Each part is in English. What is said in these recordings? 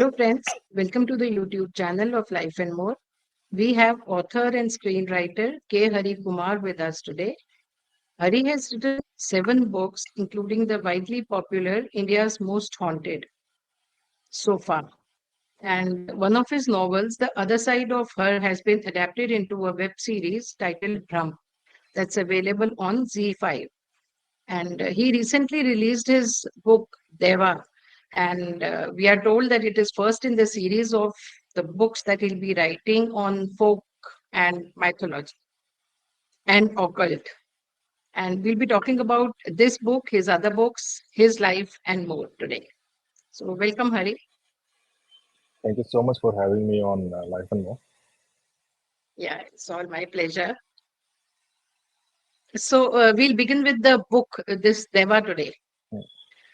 Hello, friends. Welcome to the YouTube channel of Life and More. We have author and screenwriter K Hari Kumar with us today. Hari has written 7 books, including the widely popular India's Most Haunted so far. And one of his novels, The Other Side of Her, has been adapted into a web series titled Bhram that's available on Z5. And he recently released his book, Daiva. And we are told that it is first in the series of the books that he'll be writing on folk and mythology and occult. And we'll be talking about this book, his other books, his life, and more today. So, welcome, Hari. Thank you so much for having me on Life and More. Yeah, it's all my pleasure. So, we'll begin with the book, this Deva today. Mm,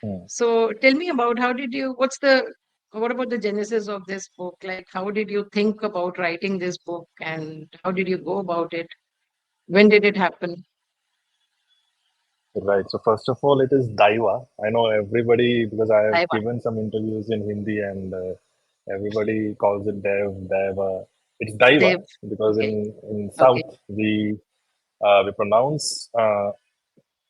mm. So tell me about what about the genesis of this book? Like, how did you think about writing this book and how did you go about it? When did it happen? Right. So first of all, it is Daiva. I know everybody because I have Taiwan. given some interviews in Hindi and everybody calls it Daiva. It's Daiva Dev. because Okay. in Okay. South we pronounce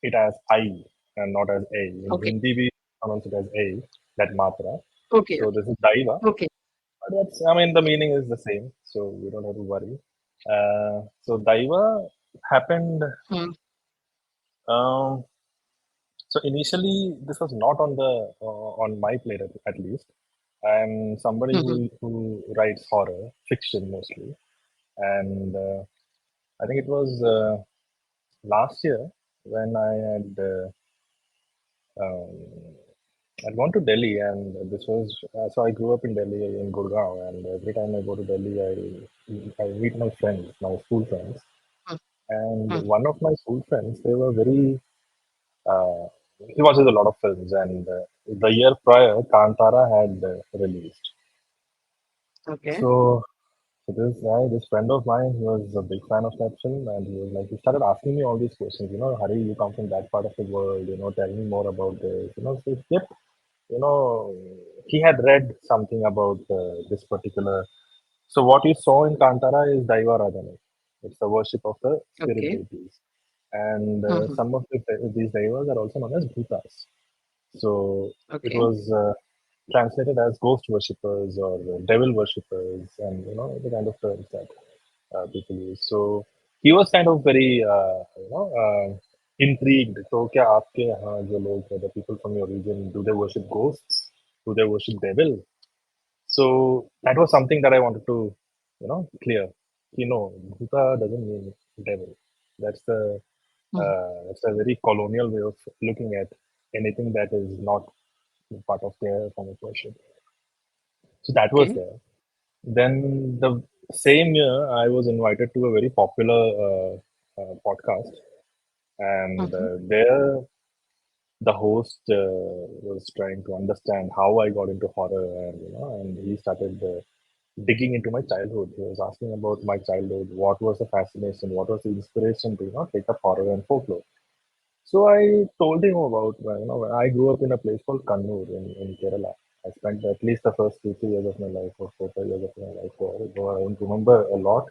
it as I and not as A. In Okay. Hindi we pronounce it as A, that matra. Okay. So this is Daiva. Okay. But the meaning is the same, so we don't have to worry. So Daiva happened. Hmm. Um, So initially, this was not on the on my plate at least. I'm somebody Mhm. who writes horror fiction mostly, and I think it was last year when I had um, I'd gone to Delhi, and this was so I grew up in Delhi in Gurgaon, and every time I go to Delhi, I meet my friends, my school friends, Hmm. and Hmm. one of my school friends, they were very Uh, he watches a lot of films, and the year prior, Kantara had released. Okay. So, so this guy, this friend of mine, he was a big fan of that film, and he was like, he started asking me all these questions. Hari, you come from that part of the world. Tell me more about this. So yep, he had read something about this particular. So what you saw in Kantara is Daiva Radhana. It's the worship of the spirit Okay. deities, and Mhm. some of these Daivas are also known as Bhutas. So it Okay. was translated as ghost worshippers or devil worshippers, and the kind of terms that people use. So he was kind of very intrigued. So, क्या आपके यहाँ जो लोग हैं, the people from your region, do they worship ghosts? Do they worship devil? So that was something that I wanted to, clear. Bhuta doesn't mean devil. That's the Mhm. that's a very colonial way of looking at anything that is not part of their form of worship. So that was Okay. there. Then the same year, I was invited to a very popular podcast, and Mhm. there the host was trying to understand how I got into horror, and he started digging into my childhood. He was asking about my childhood, what was the fascination, what was the inspiration to take up horror and folklore. So I told him about, I grew up in a place called Kannur in Kerala. I spent at least the first 2, 3 years of my life, or 4, 5 years of my life there. Though I don't remember a lot.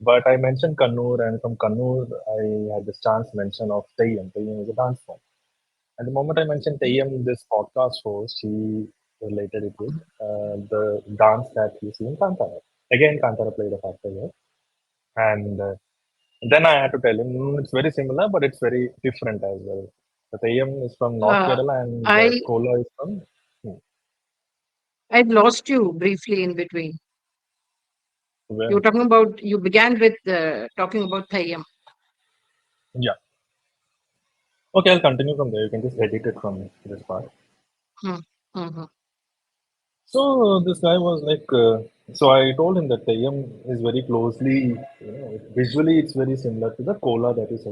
But I mentioned Kannur, and from Kannur, I had this chance mention of Teyyam. Teyyam is a dance form. And the moment I mentioned Teyyam, this podcast host, he related it with the dance that you see in Kantara. Again, Kantara played a factor here. And then I had to tell him it's very similar, but it's very different as well. The Teyyam is from North Uh, Kerala and I Kola is from. Hmm, I lost you briefly in between. where? You began with talking about Thayyam. Yeah. Okay, I'll continue from there. You can just edit it from this part. Hmm. Mhm. So this guy was like, so I told him that Teyyam is very closely, visually it's very similar to the Kola that is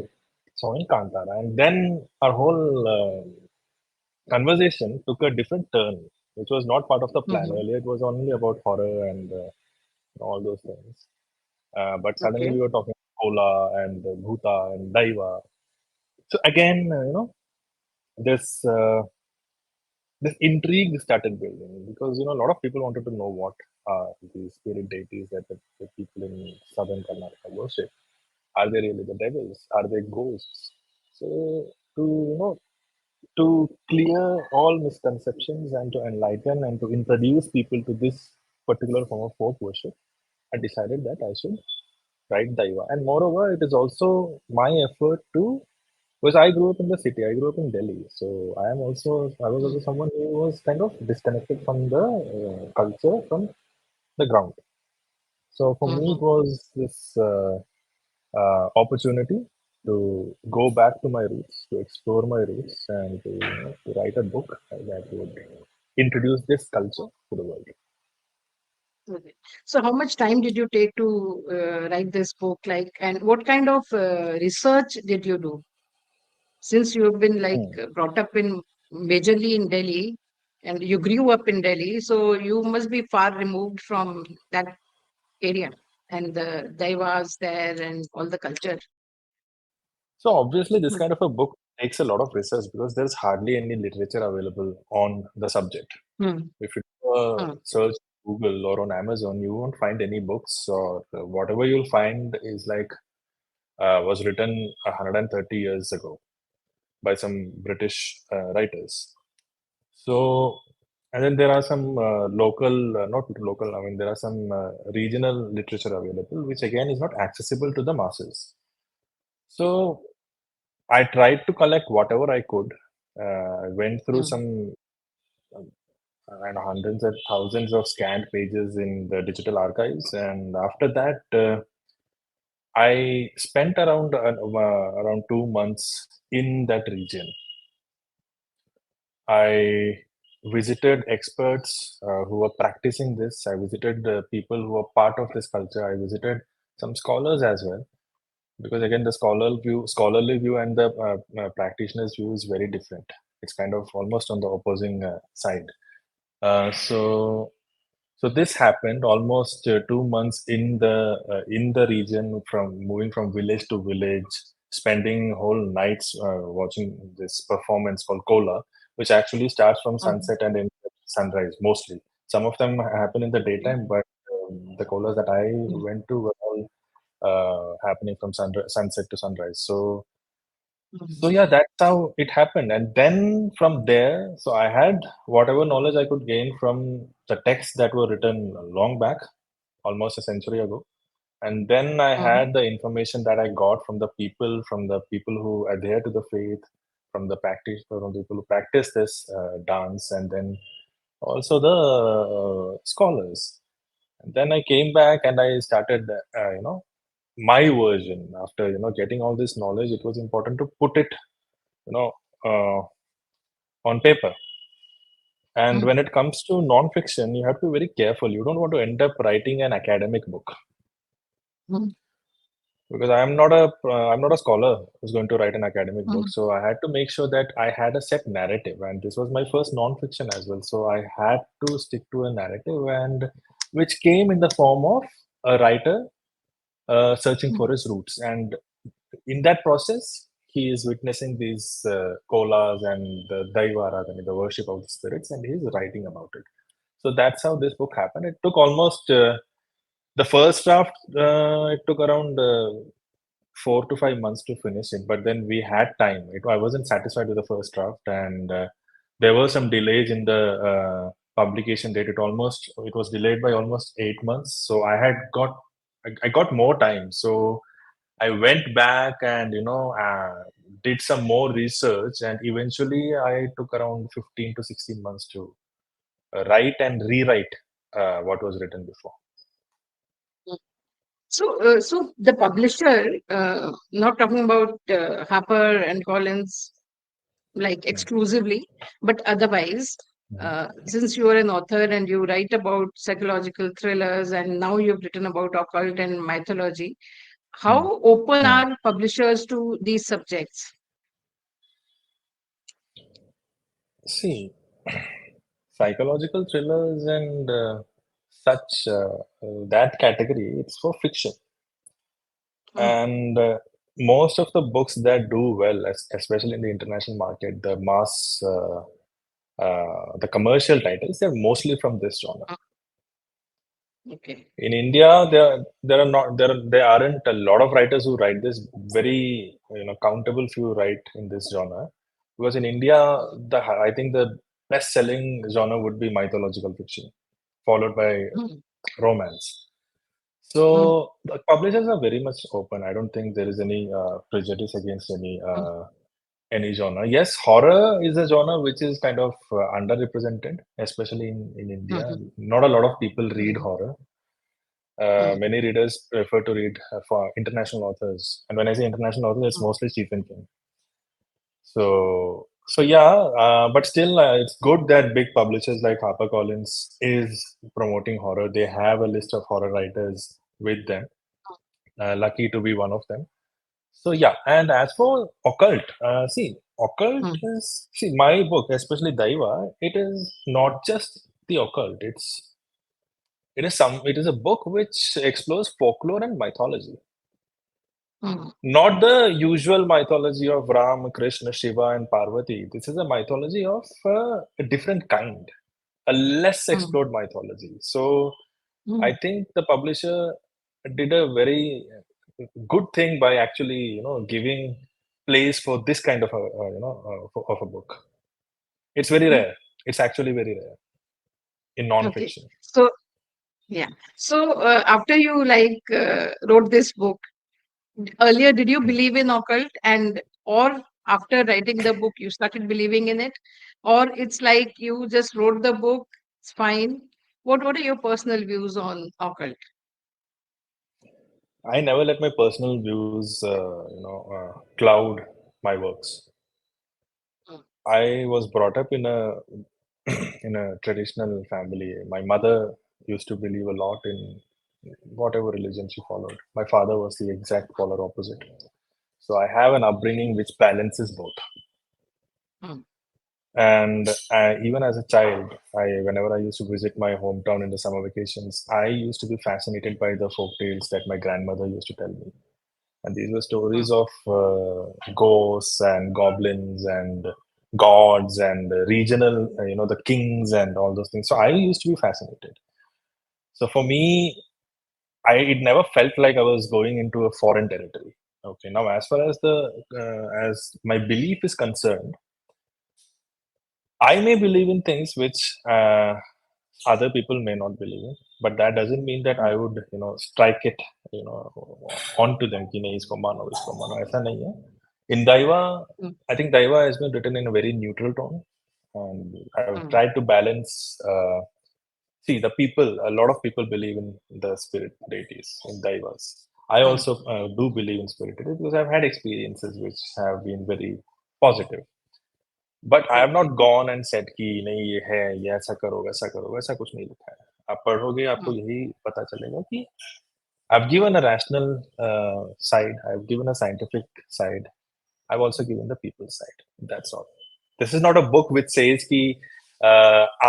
saw in Kantara. And then our whole conversation took a different turn, which was not part of the plan. Mhm. Earlier, it was only about horror and all those things. But suddenly Okay. we were talking Kola and Bhuta and Daiva. So again, this this intrigue started building because a lot of people wanted to know what are these spirit deities that the people in southern Karnataka worship. Are they really the devils? Are they ghosts? So to to clear all misconceptions and to enlighten and to introduce people to this particular form of folk worship, I decided that I should write Daiva. And moreover, it is also my effort to, because I grew up in the city, I grew up in Delhi. So I was also Mm, someone who was kind of disconnected from the culture, from the ground. So for me, it mhm. was this opportunity to go back to my roots, to explore my roots, and to write a book that would introduce this culture to the world. Okay. So, how much time did you take to write this book? Like, and what kind of research did you do? Since you have been like Hmm. brought up in majorly in Delhi, and you grew up in Delhi, so you must be far removed from that area and the Daivas there and all the culture. So obviously, this Mm, kind of a book takes a lot of research because there's hardly any literature available on the subject. mm, If you do a mm, search Google or on Amazon, you won't find any books, or whatever you'll find is like was written 130 years ago by some British writers. So, and then there are some local, not local, I mean, there are some regional literature available, which again is not accessible to the masses. So, I tried to collect whatever I could. I went through mm, some and hundreds of thousands of scanned pages in the digital archives, and after that, I spent around 2 months in that region. I visited experts who were practicing this. I visited the people who were part of this culture. I visited some scholars as well, because again, the scholarly view, and the practitioner's view is very different. It's kind of almost on the opposing side. So this happened almost 2 months in the region, from moving from village to village, spending whole nights watching this performance called Kola, which actually starts from mm, sunset and ends at sunrise mostly. Some of them happen in the mm, daytime, but the Kolas that I mm, went to were all happening from sunset to sunrise. So mm, yeah, that's how it happened. And then from there, so I had whatever knowledge I could gain from the texts that were written long back, almost a century ago. And then I mm, had the information that I got from the people who adhere to the faith, from the people who practice this dance, and then also the scholars. And then I came back and I started, my version. After getting all this knowledge, it was important to put it, you know, on paper. And mm, when it comes to non-fiction, you have to be very careful. You don't want to end up writing an academic book, mm, because I'm not a scholar who's going to write an academic book. mm, So I had to make sure that I had a set narrative, and this was my first non-fiction as well. So I had to stick to a narrative, and which came in the form of a writer searching for mm, his roots. And in that process, he is witnessing these kolas and the daiva, rather, the worship of the spirits, and he's writing about it. So that's how this book happened. It took almost the first draft. It took around 4 to 5 months to finish it, but then we had time. I wasn't satisfied with the first draft, and there were some delays in the publication date. It was delayed by almost 8 months. So I got more time. So I went back and did some more research, and eventually I took around 15 to 16 months to write and rewrite what was written before. mm. So, so the publisher, not talking about Harper and Collins, like Mm, exclusively, but otherwise, mhm, since you are an author and you write about psychological thrillers, and now you've written about occult and mythology, mm, how open mm. are publishers to these subjects? See, psychological thrillers and such that category, it's for fiction, Mm, and most of the books that do well, especially in the international market, the mass the commercial titles, they're mostly from this genre. Okay. In India, there aren't a lot of writers who write this. Very countable few write in this genre, because in India, I think the best-selling genre would be mythological fiction, followed by Mm, romance. mm, So the publishers are very much open. I don't think there is any prejudice against mm, any genre. Yes, horror is a genre which is kind of underrepresented, especially in India. mhm, Not a lot of people read mm, horror. mm, Many readers prefer to read for international authors, and when I say international authors, it's mm, mostly Stephen King. So yeah, but still, it's good that big publishers like HarperCollins is promoting horror. They have a list of horror writers with them. Lucky to be one of them. So yeah, and as for occult, occult mm, is my book, especially Daiva. It is not just the occult. It is a book which explores folklore and mythology. mm, Not the usual mythology of Ram, Krishna, Shiva, and Parvati. This is a mythology of a different kind, a less mm, explored mythology. So I mm, think the publisher did a very good thing by actually, giving place for this kind of of a book. It's very mm. rare. It's actually very rare in Okay. non-fiction. So, yeah. So, after you wrote this book, earlier, did you Hmm. believe in occult, and or after writing the book, you started believing in it, or it's like you just wrote the book, it's fine. What are your personal views on occult? I never let my personal views, cloud my works. Mm, I was brought up in a in a traditional family. My mother used to believe a lot in whatever religion she followed. My father was the exact polar opposite. So I have an upbringing which balances both. mm, And even as a child, whenever I used to visit my hometown in the summer vacations, I used to be fascinated by the folk tales that my grandmother used to tell me. And these were mm, stories of ghosts and goblins and gods and regional, the kings and all those things. So I used to be fascinated. So for me, it never felt like I was going into a foreign territory. Okay, now as far as the as my belief is concerned, I may believe in things which other people may not believe in, but that doesn't mean that I would, strike it, you know, onto them. कि नहीं इसको मानो ऐसा नहीं है. In Daiva, mm, I think Daiva has been written in a very neutral tone, and I've mm, tried to balance. See, the people. A lot of people believe in the spirit deities in Daivas. I mm. also do believe in spirit deities because I've had experiences which have been very positive. But I have Okay. Not gone and said कि नहीं ये है, ये ऐसा करो वैसा कुछ नहीं लिखा है. आप पढ़ोगे आपको Mm, यही पता चलेगा कि I've given a rational side, I've given a scientific side, I've also given the people side. That's all. This is not a book which says कि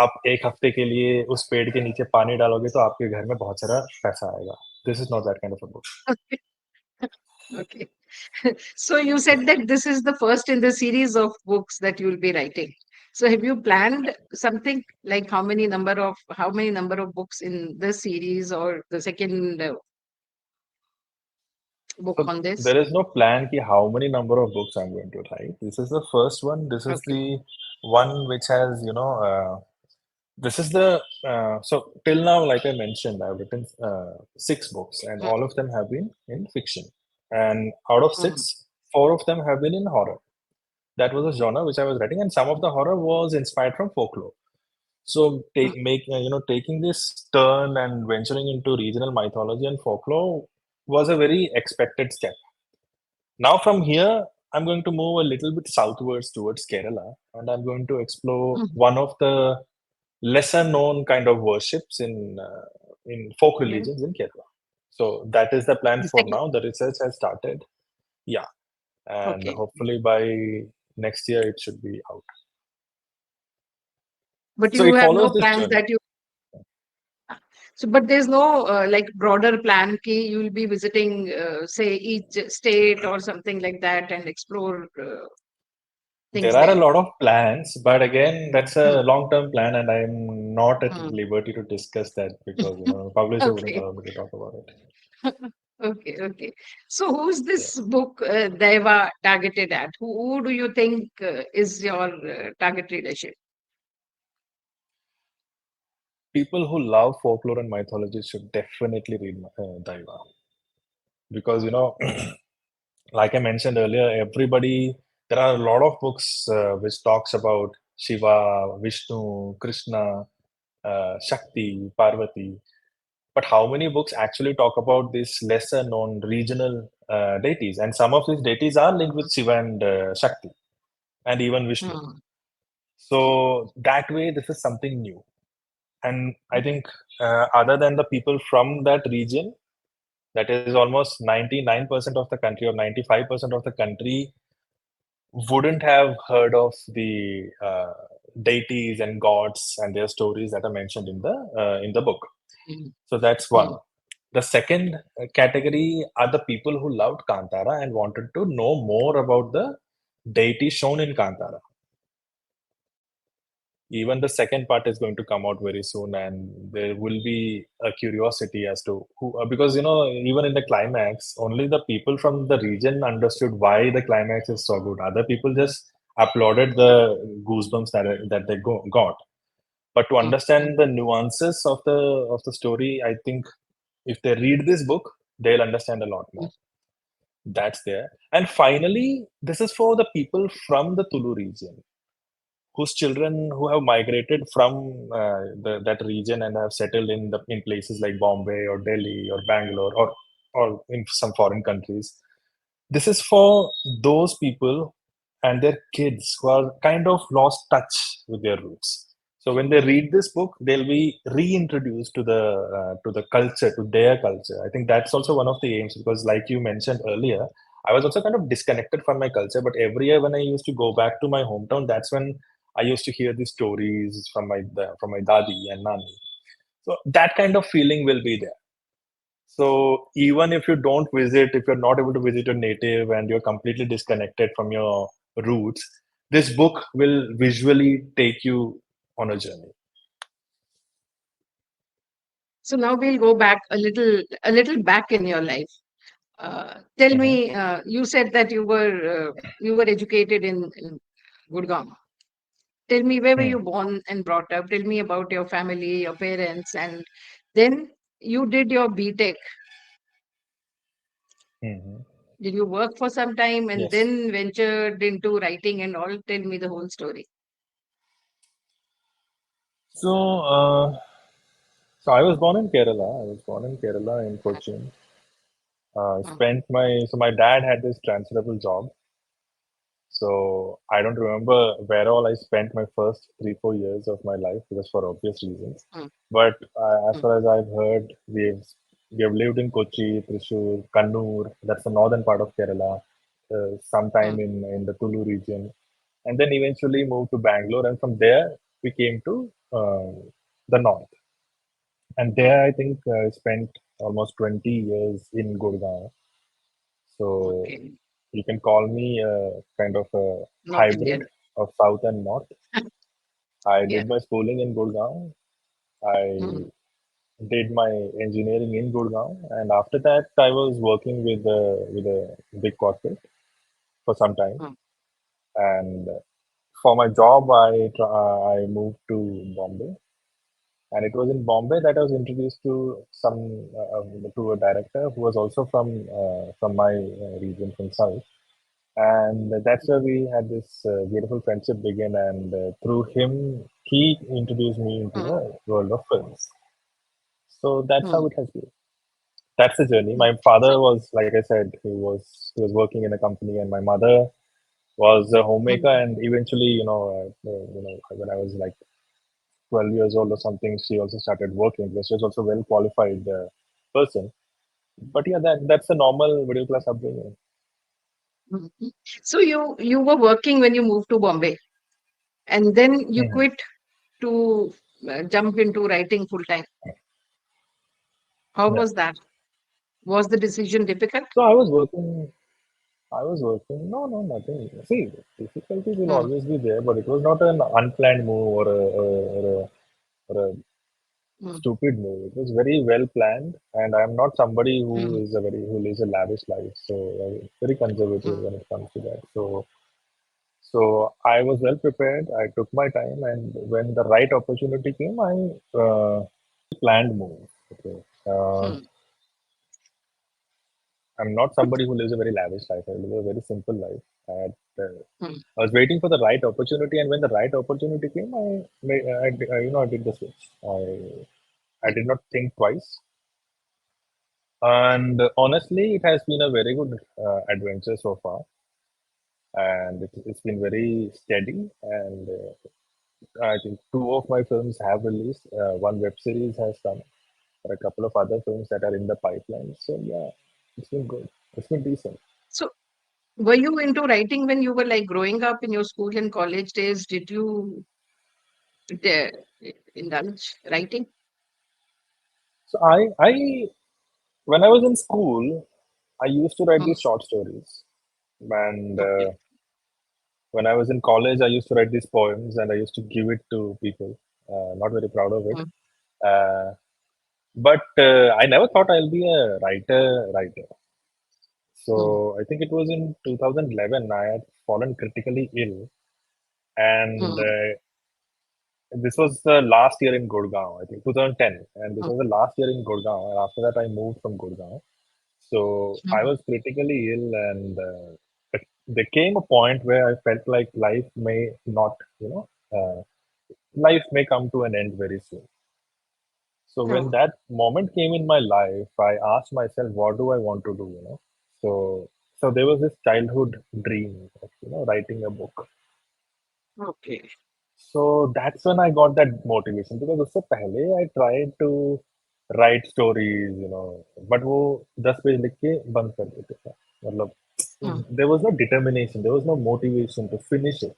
आप एक हफ्ते के लिए उस पेड़ के नीचे पानी डालोगे तो आपके घर में बहुत सारा पैसा आएगा. This is not that kind of a book. okay. Okay. So you said that this is the first in the series of books that you'll be writing. So have you planned something like how many number of books in this series or the second book So on this? there is no plan ki how many number of books I'm going to write. This is the first one. This is Okay. the one which has, this is the, so till now, like I mentioned, I've written six books and Mm, all of them have been in fiction. And out of mm, six, four of them have been in horror. That was a genre which I was writing, and some of the horror was inspired from folklore. So mm, taking this turn and venturing into regional mythology and folklore was a very expected step. Now from here, I'm going to move a little bit southwards towards Kerala, and I'm going to explore mm, one of the lesser known kind of worships in folk okay. religions in Kerala. So that is the plan The for second, now. The research has started. Yeah, and okay. hopefully by next year it should be out. But So you it have follows no this plans journey. that you so but there's no broader plan key you'll be visiting say each state or something like that and explore There things are a there. lot of plans, but again, that's Hmm. a long-term plan, and I'm not at Hmm. liberty to discuss that because publisher wouldn't Okay. allow me to talk about it. Okay, okay. So who's Yeah. this book, Daiva, targeted at? Who do you think is your target readership? People who love folklore and mythology should definitely read Daiva because like I mentioned earlier, everybody there are a lot of books which talks about Shiva, Vishnu, Krishna, Shakti, Parvati. But how many books actually talk about these lesser known regional deities? And some of these deities are linked with Shiva and Shakti and even Vishnu. Hmm. So that way, this is something new. And I think other than the people from that region, that is almost 99% of the country or 95% of the country wouldn't have heard of the deities and gods and their stories that are mentioned in the book. Hmm. So that's Hmm. one. The second category are the people who loved Kantara and wanted to know more about the deity shown in Kantara. Even the second part is going to come out very soon, and there will be a curiosity as to who, because even in the climax, only the people from the region understood why the climax is so good. Other people just applauded the goosebumps that they got. But to Hmm. Hmm. understand the nuances of the story, I think if they read this book, they'll understand a lot more. That's there. And finally, this is for the people from the Tulu region whose children who have migrated from that region and have settled in places like Bombay or Delhi or Bangalore or in some foreign countries. This is for those people and their kids who are kind of lost touch with their roots. So when they read this book, they'll be reintroduced to the culture, to their culture. I think that's also one of the aims because, like you mentioned earlier, I was also kind of disconnected from my culture. But every year when I used to go back to my hometown, that's when I used to hear these stories from my dadi and nani. So that kind of feeling will be there. So even if you don't visit, if you're not able to visit your native and you're completely disconnected from your roots, this book will visually take you on a journey. So now we'll go back a little back in your life. Tell Mhm. me, you said that you were educated in Gurgaon. Tell me, where were Hmm. you born and brought up? Tell me about your family, your parents, and then you did your BTech. Mhm. Did you work for some time and Yes. then ventured into writing and all? Tell me the whole story. So, so I was born in Kerala. I was born in Kerala in Cochin. Mm, So my dad had this transferable job. So I don't remember where all I spent my first 3 4 years of my life because for obvious reasons. mm, But as mm, far as I've heard, we have lived in Kochi, Thrissur, Kannur. That's the northern part of Kerala. Sometime mm, in the Tulu region, and then eventually moved to Bangalore. And from there we came to the north. And mm. there I think I spent almost 20 years in Gurgaon. So Okay. you can call me a kind of a North hybrid Indian. of South and North. I Yeah. did my schooling in Gurgaon. I Mm, did my engineering in Gurgaon, and after that, I was working with a big corporate for some time. mm, And for my job, I moved to Bombay, and it was in Bombay that I was introduced to a director who was also from my region from South. And that's where we had this beautiful friendship begin, and through him he introduced me into mm, the world of films. So that's how mm, it has been. That's the journey. mm. My father So, was, like I said, he was working in a company, and my mother was a homemaker. mm, And eventually, when I was like 12 years old or something, she also started working because she was also a well qualified person. But yeah, that's a normal middle class upbringing. mm. So you were working when you moved to Bombay, and then you Mhm. quit to jump into writing full time. How Yeah. was that? Was the decision difficult? So I was working. I was working. No, no, nothing. See, difficulties will Hmm, always be there, but it was not an unplanned move or a hmm, stupid move. It was very well planned, and I'm not somebody hmm, who lives a lavish life. So I'm very conservative hmm. when it comes to that. So I was well prepared. I took my time, and when the right opportunity came, I planned move. Okay. Hmm, I'm not somebody who lives a very lavish life. I live a very simple life. hmm. I was waiting for the right opportunity, and when the right opportunity came, I did the switch. I did not think twice, and honestly, it has been a very good adventure so far, and it's been very steady. And I think two of my films have released. One web series has come. There are a couple of other films that are in the pipeline. So yeah, it's been good. It's been decent. So, were you into writing when you were like growing up in your school and college days? Did you uh, indulge writing? So I when I was in school, I used to write Hmm, these short stories, and okay. when I was in college, I used to write these poems, and I used to give it to people. Not very proud of it, Hmm, uh, but I never thought I'll be a writer. hmm, So I think it was in 2011 I had fallen critically ill, and hmm, this was the last year in Gurgaon. I think 2010, and this hmm, was the last year in Gurgaon. And after that, I moved from Gurgaon. So I hmm. was critically ill, and there came a point where I felt like life may not, life may come to an end very soon. So when Oh, that moment came in my life, I asked myself, what do I want to do? So there was this childhood dream of, writing a book. okay. So that's when I got that motivation because उससे पहले I tried to write stories, but वो 10 page लिख के बंद कर देते थे मतलब Hmm, there was no determination, there was no motivation to finish it.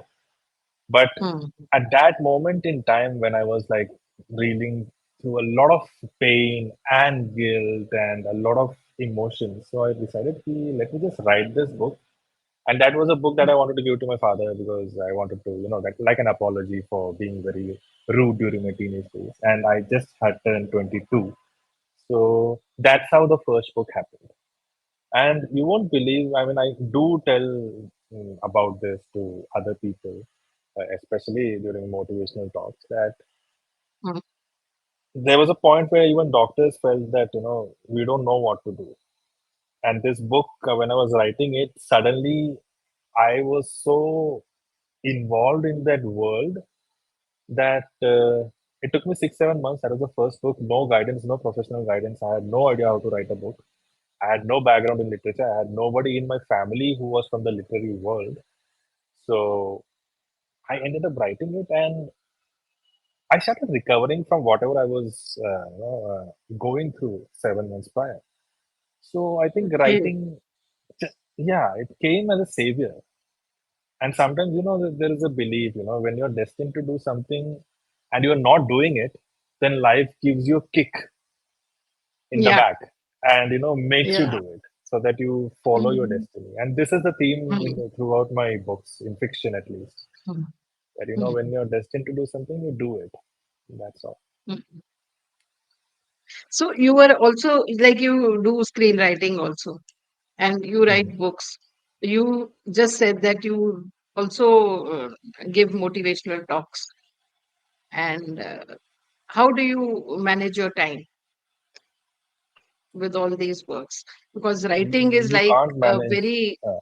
But hmm, at that moment in time when I was like reeling through a lot of pain and guilt and a lot of emotions, so I decided, let me just write this book, and that was a book that hmm. I wanted to give to my father because I wanted to, that like an apology for being very rude during my teenage days. And I just had turned 22, so that's how the first book happened. And you won't believe, I mean, I do tell about this to other people, especially during motivational talks, that Hmm. there was a point where even doctors felt that we don't know what to do. And this book, when I was writing it, suddenly I was so involved in that world that it took me 6 7 months. That was the first book. No guidance, no professional guidance. I had no idea how to write a book. I had no background in literature. I had nobody in my family who was from the literary world. So I ended up writing it, and I started recovering from whatever I was going through 7 months prior. So I think Okay. writing, yeah, it came as a savior. And sometimes, there is a belief, when you're destined to do something and you're not doing it, then life gives you a kick in the Yeah. back and, makes you Yeah. do it so that you follow your Hmm, destiny. And this is the theme hmm, throughout my books, in fiction at least, hmm, that, when hmm, you're destined to do something, you do it. That's all. hmm. So you were also like you do screenwriting also, and you Mhm. write books. You just said that you also give motivational talks. And how do you manage your time with all these works? Because writing is You like can't a manage. very Uh,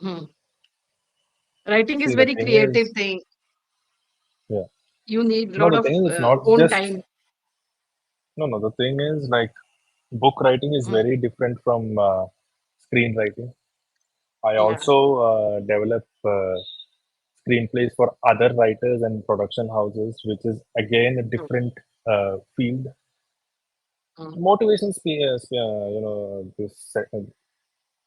hmm, writing is See, the very thing creative is, thing. yeah. You need a No, lot the of thing is, it's not own just, time. no, no, the thing is, like, book writing is Mm, very different from screenwriting. I yeah. also develop screenplays for other writers and production houses, which is again a Mm, different field. mm, Motivation,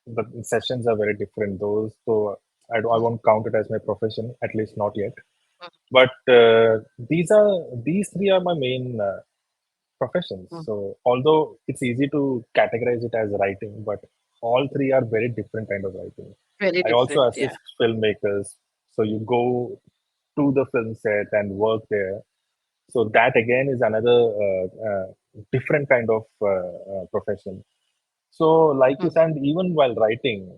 the sessions are very different. Those, so I mm, won't count it as my profession, at least not yet. mm, But these three are my main professions. mm. So although it's easy to categorize it as writing, but all three are very different kind of writing. Very I also different. Yeah. assist filmmakers. So you go to the film set and work there. So that again is another different kind of profession. So, like you Mm, said, even while writing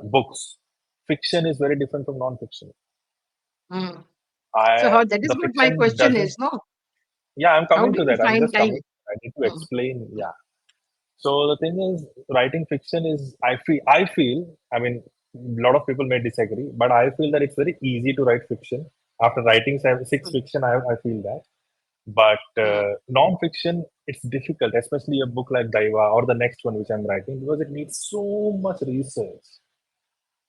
books, fiction is very different from non-fiction. mm. So I how that is The what my fiction question doesn't. is, no? Yeah, I'm How coming do to you that. I'm find just coming. time? I need to Mm, explain. Yeah. So the thing is, writing fiction is. I feel. I mean, a lot of people may disagree, but I feel that it's very easy to write fiction. After writing six mm, fiction, I feel that. But mm, non-fiction, it's difficult, especially a book like Daiva or the next one which I'm writing, because it needs so much research.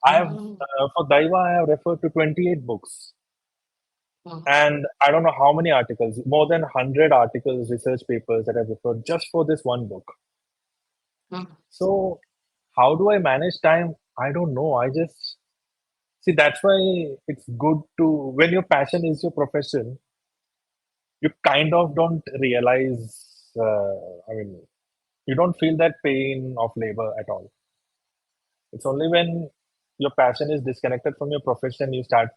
I have mm, for Daiva, I have referred to 28 books, mm, and I don't know how many articles, more than 100 articles, research papers that I've referred just for this one book. mm, So, how do I manage time? I don't know. I just see that's why it's good to when your passion is your profession, you kind of don't realize. I mean, you don't feel that pain of labor at all. It's only when your passion is disconnected from your profession you start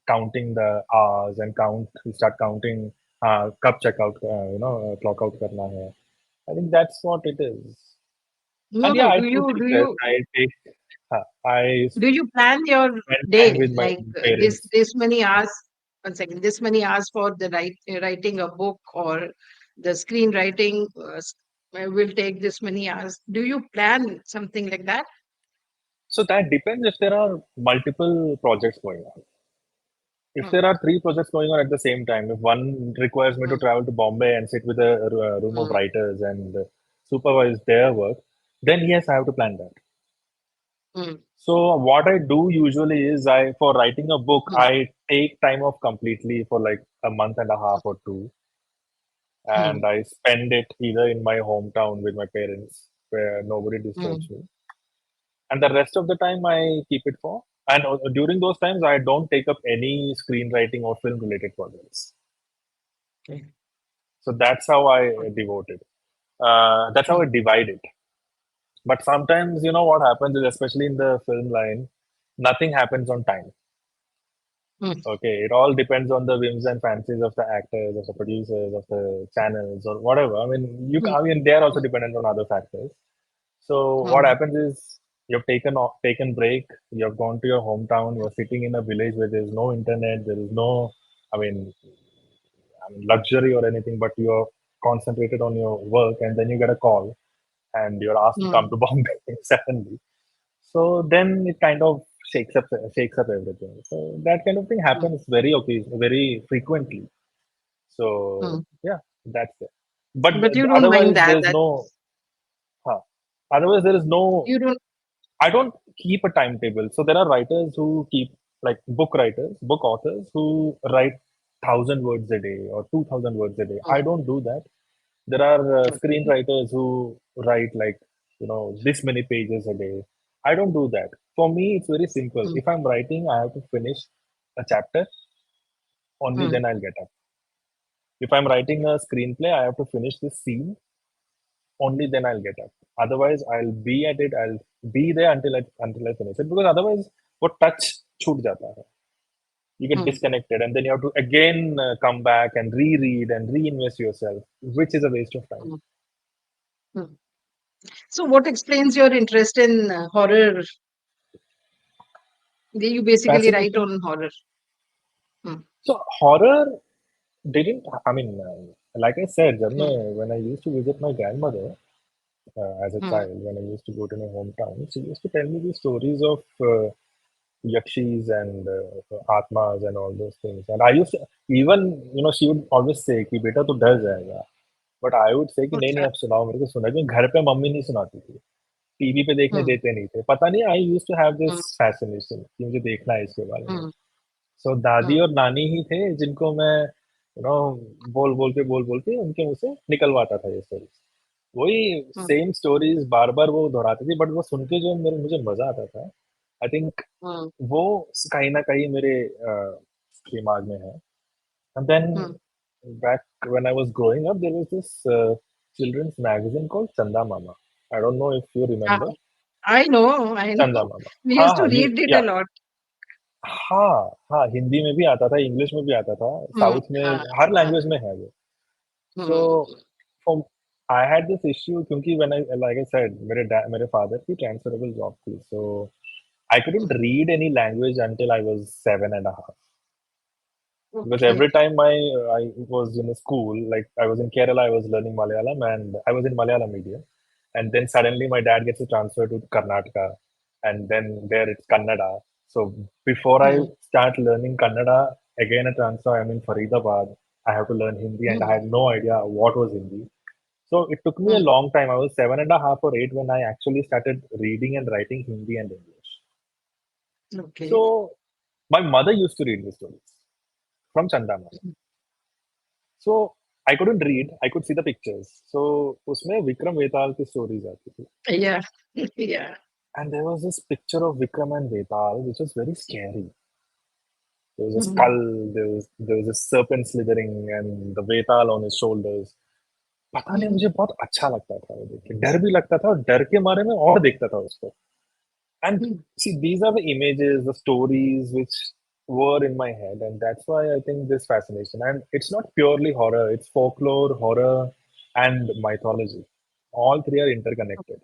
counting the hours and you start counting cup checkout, clock out karna hai. I think that's what it is. no, And yeah, no. I Do do you take do rest. you I do you plan your spend day time with my like parents. this many hours? One second. This many hours for the writing a book or the screenwriting will take this many hours. Do you plan something like that? So that depends if there are multiple projects going on. If Mm, there are three projects going on at the same time, if one requires me to mm, travel to Bombay and sit with a room of mm, writers and supervise their work, then yes, I have to plan that. mm, So what I do usually is for writing a book, mm, I take time off completely for like a month and a half or two, mm, and I spend it either in my hometown with my parents where nobody disturbs mm. me, and the rest of the time I keep it for. And during those times, I don't take up any screenwriting or film related projects. Okay. So that's how I devote it. That's how I Mm, divide it. But sometimes, you know what happens is, especially in the film line, nothing happens on time. mm, Okay, it all depends on the whims and fancies of the actors, of the producers, of the channels, or whatever. I mean, mm, I mean, they are also dependent on other factors. So what mm, happens is, you've taken break. You have gone to your hometown. You're sitting in a village where there's no internet. There is no, I mean, luxury or anything, but you're concentrated on your work, and then you get a call and you're asked to come mm, to Bombay suddenly. So then it kind of shakes up everything. So that kind of thing mm, happens very frequently. So mm. yeah, that's it. But But you don't mind otherwise, that there's that no. Huh. Otherwise, there is no. you don't. I don't keep a timetable. So there are writers who keep like book writers, book authors who write 1,000 words a day or 2,000 words a day. Mm, I don't do that. There are okay. screenwriters who write like this many pages a day. I don't do that. For me, it's very simple. Mm, If I'm writing, I have to finish a chapter. Only mm, then I'll get up. If I'm writing a screenplay, I have to finish this scene. Only then I'll get up. Otherwise, I'll be at it. I'll be there until I finish it. Because otherwise, what touch छूट जाता है. You get mm, disconnected, and then you have to again come back and reread and reinvest yourself, which is a waste of time. mm, mm. So, what explains your interest in horror? You basically write Fascination. on horror. Mm, So horror didn't. I mean, like I said, mm, when I used to visit my grandmother as a mm, child, when I used to go to my hometown, she used to tell me these stories of yakshis and atmas and all those things. And I used to even, she would always say कि बेटा तो डर जाएगा. But I would say कि नहीं नहीं अच्छा, आप सुनाओ मेरे को सुना क्योंकि घर पे मम्मी नहीं सुनाती थी. टीवी पे देखने mm, देते नहीं थे. पता नहीं I used to have mm, this fascination कि मुझे देखना है इसके बारे में. mm, सो दादी mm, और नानी ही थे जिनको मैं बोल बोल के उनके मुंह से निकलवाता था ये स्टोरीज. वही mm, सेम स्टोरीज बार बार वो दोहराती थी बट वो सुन के जो मुझे मजा आता था. आई थिंक mm, वो कहीं ना कहीं मेरे दिमाग में है. And then mm. back when I was growing up, there was this children's magazine called Chanda Mama. I don't know if you Ah, remember. I चंदा know. मामा. We हाँ used to हाँ ये read it a या lot. हाँ हाँ हिंदी में भी आता था, इंग्लिश में भी आता था, साउथ में हाँ, हर हाँ, लैंग्वेज में है वो. So um, for I had this issue क्योंकि when I like I said मेरे फादर की ट्रांसफरेबल जॉब थी, so I um, couldn't read any language until I was 7 and a half. Because okay. every time I was in a school, like I was in Kerala, I was learning Malayalam, and I was in Malayalam medium. And then suddenly my dad gets a transfer to Karnataka, and then there it's Kannada. So before I hmm, start learning Kannada, again a transfer. I'm in Faridabad. I have to learn Hindi, and I hmm, had no idea what was Hindi. So it took me a hmm, long time. I was 7 and a half or 8 when I actually started reading and writing Hindi and English. okay. So my mother used to read the stories from Chanda. So I couldn't read, I could see the pictures. So उसमें विक्रम वेताल की stories आती थी. Yeah, yeah. And there was this picture of Vikram and Vetal, which was very scary. There was a hmm, skull, there was a serpent slithering, and the Vetal on his shoulders. पता नहीं हुँ, मुझे बहुत अच्छा लगता था वो देख के, डर भी लगता था और डर के मारे में और देखता था उसको. And hmm, see, these are the images, the stories which were in my head, and that's why I think this fascination. And it's not purely horror; it's folklore, horror, and mythology. All three are interconnected.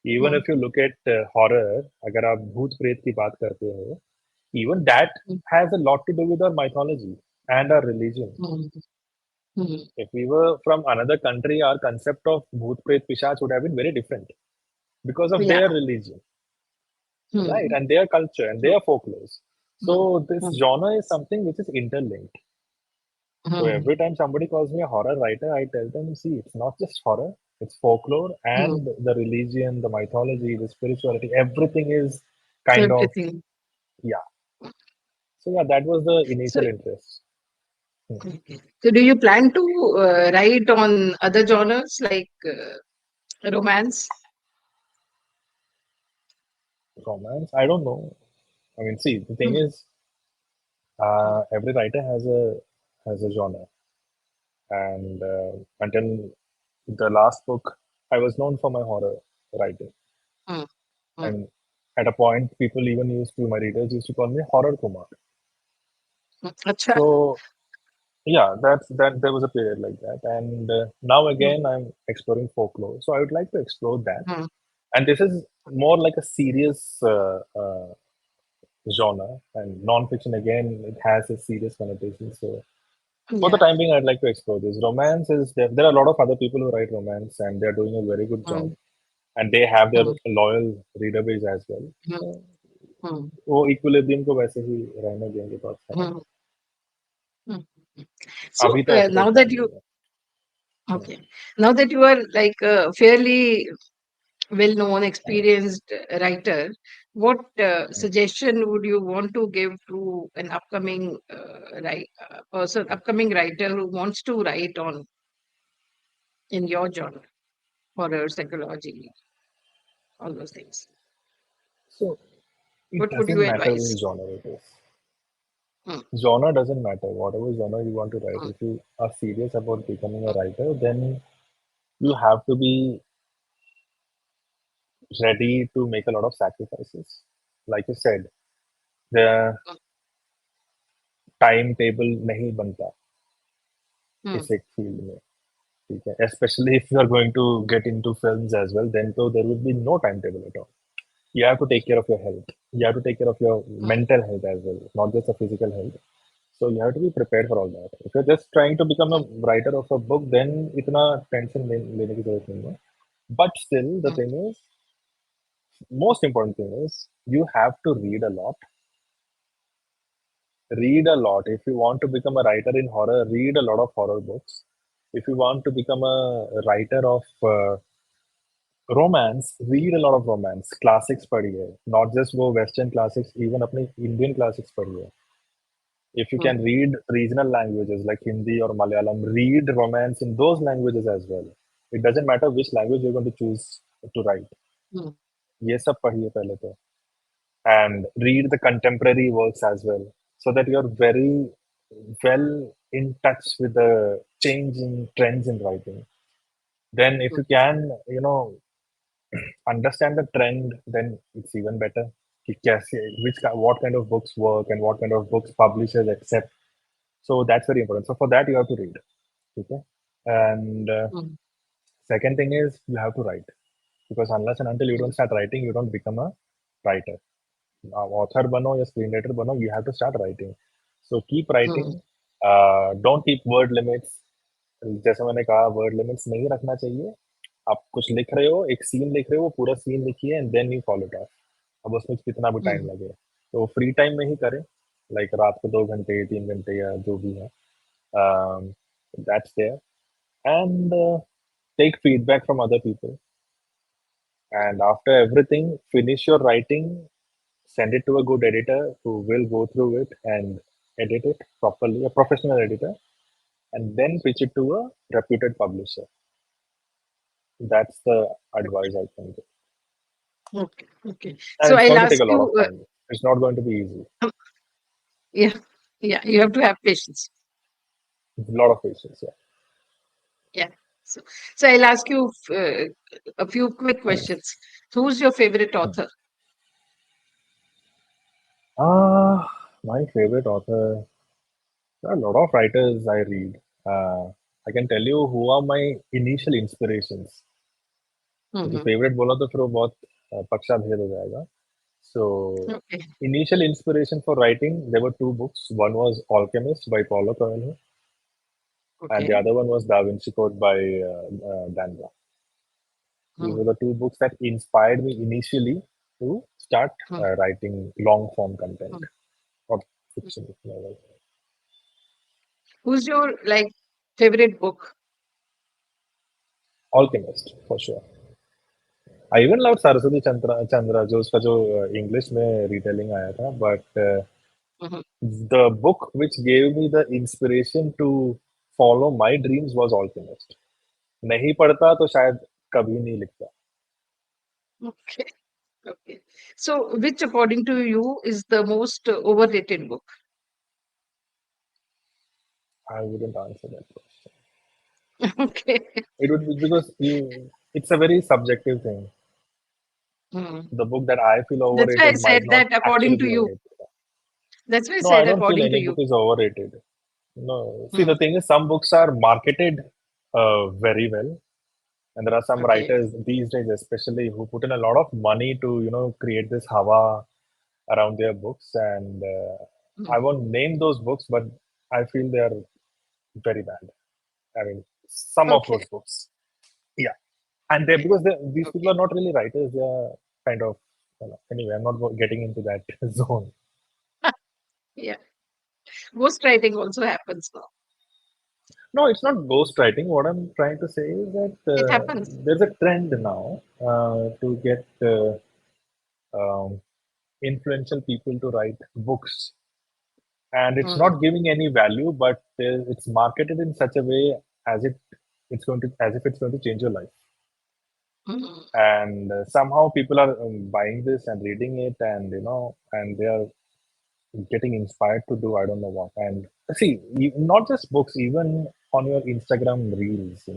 Even hmm, if you look at horror, अगर आप भूत प्रेत की बात करते हो, even that hmm, has a lot to do with our mythology and our religion. Hmm, hmm, If we were from another country, our concept of bhoot pret pishach would have been very different because of yeah. their religion, right? Hmm, And their culture and hmm, their folklores. Hmm, So this hmm, genre is something which is interlinked. So hmm, every time somebody calls me a horror writer, I tell them, see, it's not just horror, it's folklore hmm, and the religion, the mythology, the spirituality, everything is kind of, everything. yeah. So yeah, that was the So, initial interest. Hmm. okay. So do you plan to write on other genres like romance? Romance, I don't know. I mean, see, the thing Mm, is, every writer has a genre, and until the last book, I was known for my horror writing. mm, mm. And at a point, people even used to, my readers used to call me Horror Kumar. अच्छा. So yeah, that there was a period like that, and now Mm, again I'm exploring folklore. So I would like to explore that, mm, and this is more like a serious genre, and non-fiction again it has a serious connotation. So for the yeah. time being, I'd like to explore this. Romance is there are a lot of other people who write romance, and they're doing a very good job, Mm, and they have their mm, loyal reader base as well. mm, So mm, वो equilibrium को वैसे ही रहने देंगे तो अच्छा है. mm, mm. So अभी तो ऐसा कोई now प्लान that नहीं you है. Hmm. okay, now that you are like a fairly well-known, experienced writer, what suggestion would you want to give to an upcoming upcoming writer who wants to write on in your genre, horror, psychology, all those things? So it What would you doesn't matter advise? which genre it is. Mm, Genre doesn't matter. Whatever genre you want to write, mm, if you are serious about becoming a mm, writer, then you have to be ready to make a lot of sacrifices. Like you said, the time table नहीं बनता mm, इस एक field में. ठीक है, especially if you are going to get into films as well, then so there will be no timetable at all. You have to take care of your health. You have to take care of your mm, mental health as well, not just the physical health. So you have to be prepared for all that. If you're just trying to become a mm, writer of a book, then इतना tension लेने की जरूरत नहीं है. But still, the mm, thing is, most important thing is you have to read a lot. Read a lot. If you want to become a writer in horror, read a lot of horror books. If you want to become a writer of romance, read a lot of romance. Classics पढ़िए. Not just वो Western classics, even अपने Indian classics पढ़िए. If you mm, can read regional languages like Hindi or Malayalam, read romance in those languages as well. It doesn't matter which language you're going to choose to write. mm, ये सब पढ़िए पहले तो. And read the contemporary works as well, so that you're very well in touch with the changing trends in writing. Then if mm, you can, understand the trend, then it's even better. कि कैसे, what kind of books work and what kind of books publishers accept. So that's very important. So for that, you have to read. Okay? And mm, second thing is you have to write, because unless and until you mm, don't start writing, you don't become a writer. Author bano या screenwriter bano, you have to start writing. So keep writing. mm, Don't keep word limits. जैसे मैंने कहा, word limits नहीं रखना चाहिए. आप कुछ लिख रहे हो, एक सीन लिख रहे हो, वो पूरा सीन लिखिए and then you follow it off. अब उसमें कितना भी टाइम mm. लगे, तो फ्री टाइम में ही करें. लाइक रात को 2 घंटे 3 घंटे या जो भी है, that's there. And take feedback from other people, and after everything, finish your writing, send it to a good editor who will go through it and edit it properly, a professional editor, and then pitch it to a reputed publisher. That's the advice I can give. Okay, okay. And So it's I'll going to take ask a lot of you, time. It's not going to be easy. yeah, yeah, you have to have patience. A lot of patience. Yeah. Yeah. So, so I'll ask you a few quick questions. Who's your favorite author? My favorite author. There are a lot of writers I read. I can tell you who are my initial inspirations. मुझे Hmm. Favourite बोला तो फिर वो बहुत पक्षा भेद हो जाएगा. So Okay, initial inspiration for writing, there were two books. One was Alchemist by Paulo Coelho, and the okay. other one was Da Vinci Code by Daiva. These Hmm. were the two books that inspired me initially to start Hmm. writing long form content Hmm. or fiction. Novel. Who's your like favorite book? Alchemist for sure. I even loved Saraswati Chandra जो उसका जो English में retailing आया था, but Mhm. the book which gave me the inspiration to follow my dreams was Alchemist. नहीं पढ़ता तो शायद कभी नहीं लिखता. Okay, okay. So, which, according to you, is the most overrated book? I wouldn't answer that question. Okay. It would be because it's a very subjective thing. Hmm. The book that I feel That's why I overrated might said not that actually according to be you. overrated. That's why I No, I said don't feel according to any you. book is overrated. No. See, the Hmm. thing is, some books are marketed very well, and there are some Okay. writers these days, especially, who put in a lot of money to create this hawa around their books. And Hmm. I won't name those books, but I feel they are very bad. I mean, some of Okay. those books. Yeah. And they, Okay. because these people Okay. are not really writers, they are kind of, anyway, I'm not getting into that zone. Yeah. Ghostwriting also happens now. No, it's not ghostwriting. What I'm trying to say is that It happens. there's a trend now to get um, influential people to write books, and it's Hmm. not giving any value, but it's marketed in such a way as it's going to, as if it's going to change your life. Hmm. And somehow people are buying this and reading it, and and they are getting inspired to do I don't know what. And see, not just books, even on your Instagram reels,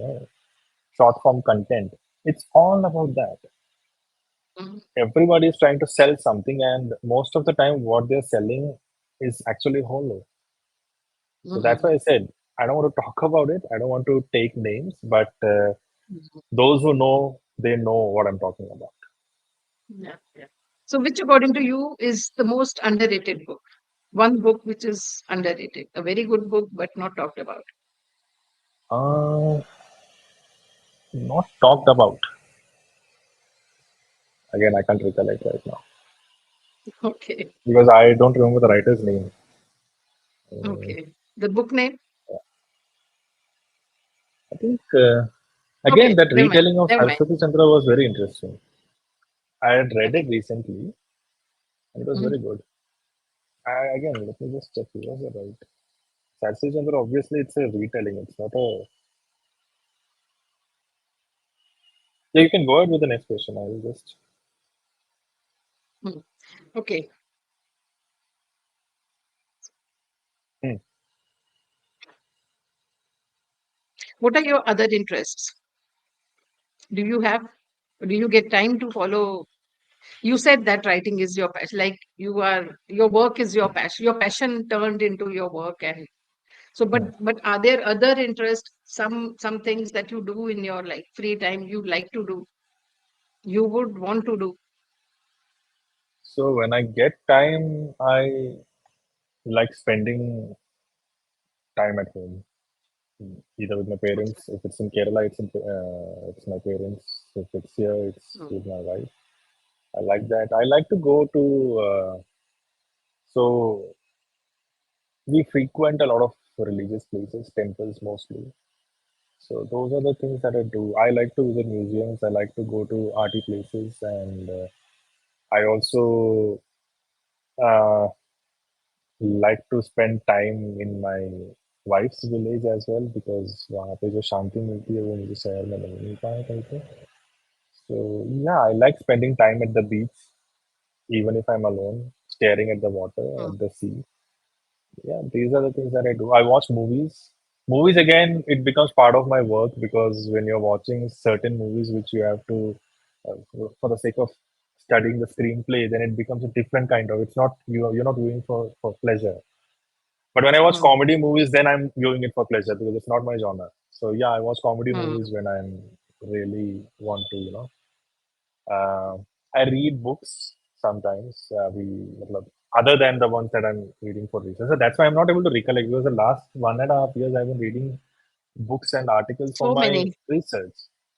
short form content, it's all about that. Hmm. Everybody is trying to sell something, and most of the time, what they're selling is actually hollow. So that's why Hmm. I said I don't want to talk about it. I don't want to take names, but Hmm. those who know, they know what I'm talking about. Yeah. Yeah. So, which, according to you, is the most underrated book? One book which is underrated, a very good book, but not talked about. Not talked about. Again, I can't recollect right now Okay. because I don't remember the writer's name. Uh, Okay. The book name? I think Okay. again that Never mind. retelling of Never mind. Saraswati Chandra was very interesting. I had read it Okay. recently and it was Mhm. very good. Again, let me just check. Who was the right? Saraswati Chandra, obviously, it's a retelling. It's not a. Yeah, you can go ahead with the next question. I will just. Mm. Okay. Hmm. What are your other interests? Do you have? Do you get time to follow? You said that writing is your passion, like your work is your passion turned into your work. And so, Hmm. but are there other interests, some things that you do in your like free time you like to do, you would want to do? So when I get time, I like spending time at home, either with my parents. If it's in Kerala, it's my parents. If it's here, it's Mm, with my wife. I like that. I like to go to. So we frequent a lot of religious places, temples mostly. So those are the things that I do. I like to visit museums. I like to go to arty places, and I also uh, like to spend time in my wife's village as well because वहाँ पे जो शांति मिलती है वो मुझे शहर में नहीं मिल पाया कहीं पे. So yeah, I like spending time at the beach, even if I'm alone, staring at the water, mm, at the sea. Yeah, these are the things that I do. I watch movies. Movies again, it becomes part of my work because when you're watching certain movies which you have to, for the sake of studying the screenplay, then it becomes a different kind of. It's not you're not doing for pleasure. But when I watch mm, comedy movies, then I'm viewing it for pleasure because it's not my genre. So yeah, I watch comedy mm, movies when I'm really want to, uh, I read books sometimes. Other than the ones that I'm reading for research. So that's why I'm not able to recollect because the last 1.5 years I've been reading books and articles for so my many. research.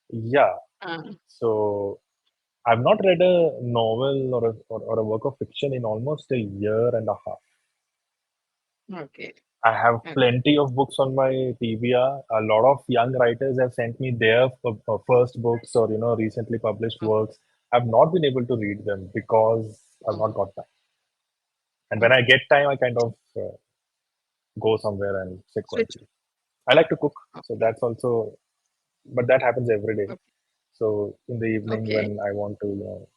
Yeah. uh, So I've not read a novel or a work of fiction in almost a year and a half. okay, I have okay. plenty of books on my TBR. A lot of young writers have sent me their first books or recently published Mm, works. I've not been able to read them because I've mm, not got time. And when mm. I get time, I kind of go somewhere and sit Switch. quietly. I like to cook, so Okay, that's also, but that happens every day. okay, So in the evening okay. when I want to,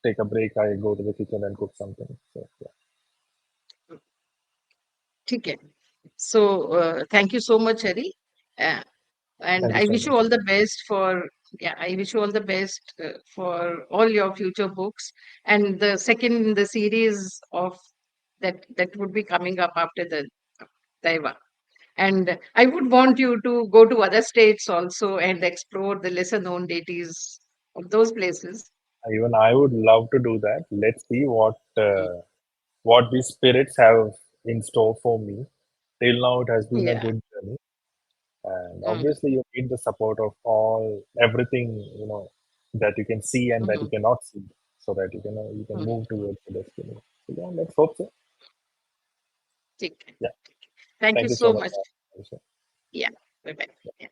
take a break, I go to the kitchen and cook something. So yeah, Okay. So thank you so much, Hari. Uh, and thank you I so wish you much. all the best for, yeah, I wish you all the best for all your future books. And the second in the series of that would be coming up after the Daiva. And I would want you to go to other states also and explore the lesser known deities of those places. Even I would love to do that. Let's see Mm. what these spirits have in store for me. Till now, it has been a Yeah. good journey, and Mm, obviously, you need the support of everything that you can see and that you mhm, cannot see, so that you can mm. move towards the destiny. So yeah, let's hope so. Okay. Yeah, Thank you thank you so so much. much. Aisha. Yeah. Bye bye.